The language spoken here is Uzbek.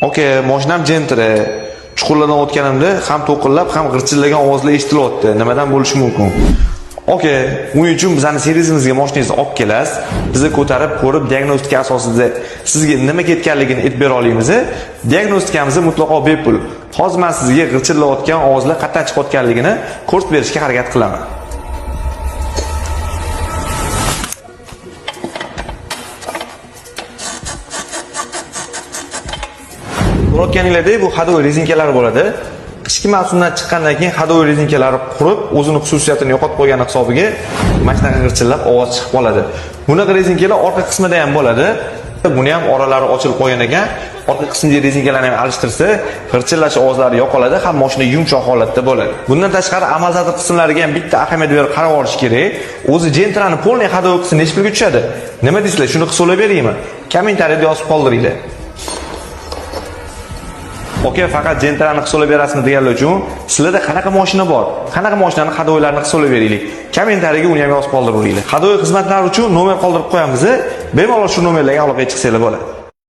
Oke, mashinam jentiri. Chuqurlardan o'tganimda ham to'qillab, ham g'irchillagan ovozlar eshitilyapti. Nimadan bo'lishi mumkin? Oke, uning uchun bizning servisimizga mashinangizni olib kelasiz. Bizni ko'tarib, ko'rib, diagnostika asosida sizga nima ketganligini aytib bera olamiz. Diagnostikamiz mutlaqo bepul. Hozir men sizga g'irchillayotgan ovozlar qayerdan chiqayotganligini ko'rsatib berishga harakat qilaman. Ko'rayotganinglardek bu hadovoy rezinkalar bo'ladi. Qishki mavsumdan chiqqandan keyin hadovoy rezinkalari qurib, o'zining xususiyatini yo'qotib qo'ygan hisobiga mashinaga g'irchillab ovoz chiqib qoladi. Bunaqa rezinkalar orqa qismida ham bo'ladi. Buni ham oralari ochilib qo'ygan ekan. Orqa qismidagi rezinkalarni ham alishtirsa, g'irchillash ovozlari yo'qoladi, ham mashina yumshoq holatda bo'ladi. Bundan tashqari amaldagi qismlariga ham bitta ahamiyat berib qarab olish kerak. O'zi Gentra'ning polniy hadovoy qismi necha pulga tushadi? Nima deysizlar? Shuni hisoblab beraymi? Kommentariyada yozib qoldiringlar. Oke, faqat Gentra'ni hisoblab berasizmi deganlar uchun sizlarda qanaqa mashina bor? Qanaqa mashinani hadovoylarini hisoblab beraylik. Kommentariyaga uni ham yozib qoldiringlar. Hadovoy xizmatlari uchun nomer qoldirib qo'yamiz. Bemalol shu nomerlarga aloqaga chiqsanglar bo'ladi.